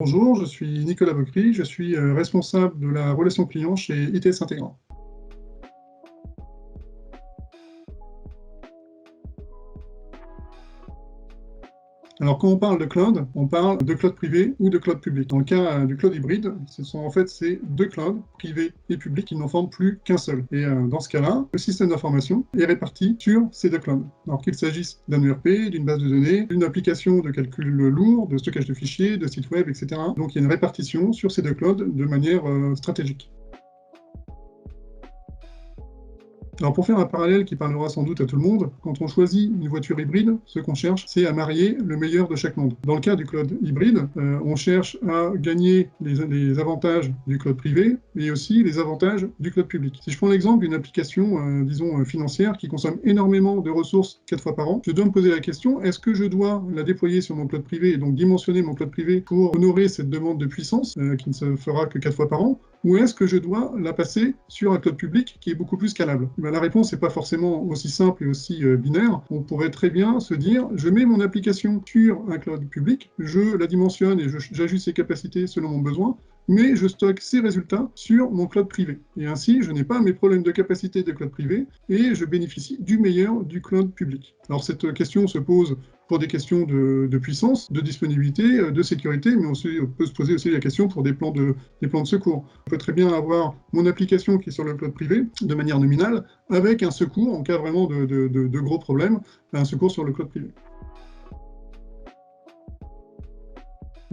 Bonjour, je suis Nicolas Bocry, je suis responsable de la relation client chez ITS Intégrant. Alors quand on parle de cloud privé ou de cloud public. Dans le cas du cloud hybride, ce sont en fait ces deux clouds, privé et public, qui n'en forment plus qu'un seul. Et dans ce cas-là, le système d'information est réparti sur ces deux clouds. Alors qu'il s'agisse d'un ERP, d'une base de données, d'une application de calcul lourd, de stockage de fichiers, de sites web, etc. Donc il y a une répartition sur ces deux clouds de manière stratégique. Alors pour faire un parallèle qui parlera sans doute à tout le monde, quand on choisit une voiture hybride, ce qu'on cherche, c'est à marier le meilleur de chaque monde. Dans le cas du cloud hybride, on cherche à gagner les avantages du cloud privé et aussi les avantages du cloud public. Si je prends l'exemple d'une application, disons, financière qui consomme énormément de ressources 4 fois par an, je dois me poser la question, est-ce que je dois la déployer sur mon cloud privé et donc dimensionner mon cloud privé pour honorer cette demande de puissance qui ne se fera que 4 fois par an, ou est-ce que je dois la passer sur un cloud public qui est beaucoup plus scalable? La réponse n'est pas forcément aussi simple et aussi binaire. On pourrait très bien se dire, je mets mon application sur un cloud public, je la dimensionne et j'ajuste ses capacités selon mon besoin, mais je stocke ces résultats sur mon cloud privé. Et ainsi, je n'ai pas mes problèmes de capacité de cloud privé et je bénéficie du meilleur du cloud public. Alors cette question se pose pour des questions de puissance, de disponibilité, de sécurité, mais on peut se poser aussi la question pour des plans de secours. On peut très bien avoir mon application qui est sur le cloud privé de manière nominale, avec un secours en cas vraiment de gros problèmes, un secours sur le cloud privé.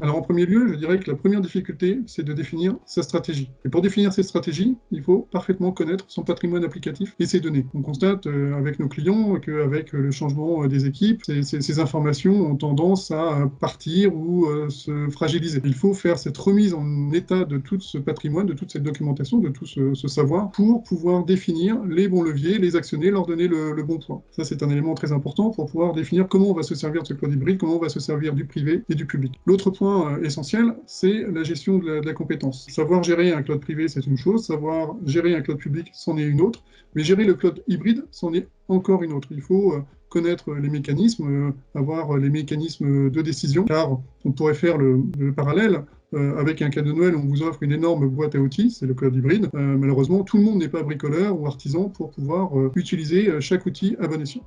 Alors en premier lieu, je dirais que la première difficulté, c'est de définir sa stratégie. Et pour définir cette stratégie, il faut parfaitement connaître son patrimoine applicatif et ses données. On constate avec nos clients qu'avec le changement des équipes, ces informations ont tendance à partir ou se fragiliser. Il faut faire cette remise en état de tout ce patrimoine, de toute cette documentation, de tout ce savoir, pour pouvoir définir les bons leviers, les actionner, leur donner le bon point. Ça, c'est un élément très important pour pouvoir définir comment on va se servir de ce cloud hybride, comment on va se servir du privé et du public. L'autre point essentiel, c'est la gestion de la compétence. Savoir gérer un cloud privé, c'est une chose, savoir gérer un cloud public, c'en est une autre, mais gérer le cloud hybride, c'en est encore une autre. Il faut connaître les mécanismes, avoir les mécanismes de décision, car on pourrait faire le parallèle avec un cadeau de Noël, on vous offre une énorme boîte à outils, c'est le cloud hybride. Malheureusement, tout le monde n'est pas bricoleur ou artisan pour pouvoir utiliser chaque outil à bon escient.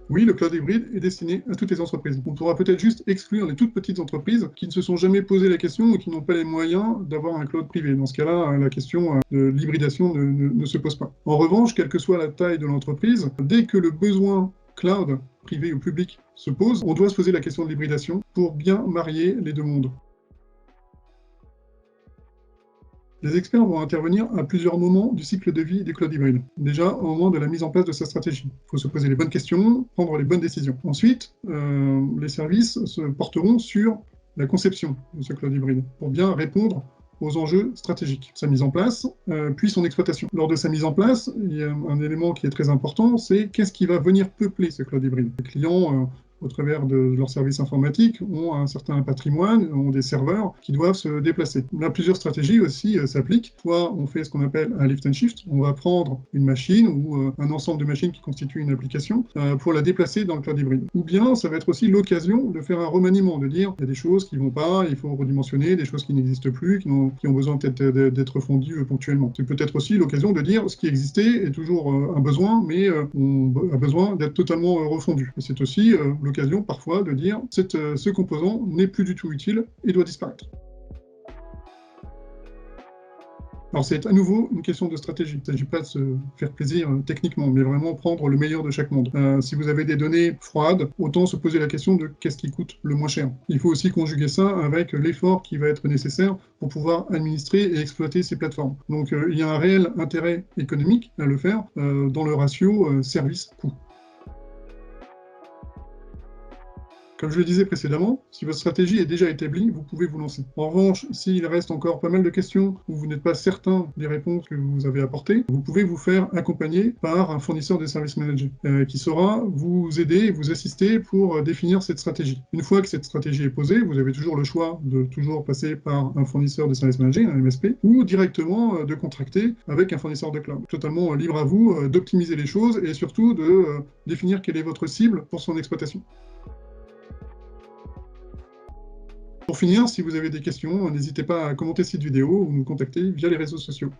Oui, le cloud hybride est destiné à toutes les entreprises. On pourra peut-être juste exclure les toutes petites entreprises qui ne se sont jamais posé la question ou qui n'ont pas les moyens d'avoir un cloud privé. Dans ce cas-là, la question de l'hybridation ne se pose pas. En revanche, quelle que soit la taille de l'entreprise, dès que le besoin cloud, privé ou public, se pose, on doit se poser la question de l'hybridation pour bien marier les deux mondes. Les experts vont intervenir à plusieurs moments du cycle de vie du cloud hybride. Déjà, au moment de la mise en place de sa stratégie. Il faut se poser les bonnes questions, prendre les bonnes décisions. Ensuite, les services se porteront sur la conception de ce cloud hybride pour bien répondre aux enjeux stratégiques. Sa mise en place, puis son exploitation. Lors de sa mise en place, il y a un élément qui est très important, c'est qu'est-ce qui va venir peupler ce cloud hybride. Les clients au travers de leurs services informatiques, ont un certain patrimoine, ont des serveurs qui doivent se déplacer. Là, plusieurs stratégies aussi s'appliquent. Soit on fait ce qu'on appelle un lift and shift, on va prendre une machine ou un ensemble de machines qui constituent une application pour la déplacer dans le cloud hybride. Ou bien, ça va être aussi l'occasion de faire un remaniement, de dire il y a des choses qui ne vont pas, il faut redimensionner, des choses qui n'existent plus, qui ont besoin peut-être d'être fondues ponctuellement. C'est peut-être aussi l'occasion de dire ce qui existait est toujours un besoin, mais on a besoin d'être totalement refondu. Et c'est aussi l'occasion parfois de dire ce composant n'est plus du tout utile et doit disparaître. Alors c'est à nouveau une question de stratégie. Il ne s'agit pas de se faire plaisir techniquement, mais vraiment prendre le meilleur de chaque monde. Si vous avez des données froides, autant se poser la question de qu'est-ce qui coûte le moins cher. Il faut aussi conjuguer ça avec l'effort qui va être nécessaire pour pouvoir administrer et exploiter ces plateformes. Donc il y a un réel intérêt économique à le faire dans le ratio service-coût. Comme je le disais précédemment, si votre stratégie est déjà établie, vous pouvez vous lancer. En revanche, s'il reste encore pas mal de questions où vous n'êtes pas certain des réponses que vous avez apportées, vous pouvez vous faire accompagner par un fournisseur de services managés qui saura vous aider et vous assister pour définir cette stratégie. Une fois que cette stratégie est posée, vous avez toujours le choix de toujours passer par un fournisseur de services managés, un MSP, ou directement de contracter avec un fournisseur de cloud. Totalement libre à vous d'optimiser les choses et surtout de définir quelle est votre cible pour son exploitation. Pour finir, si vous avez des questions, n'hésitez pas à commenter cette vidéo ou nous contacter via les réseaux sociaux.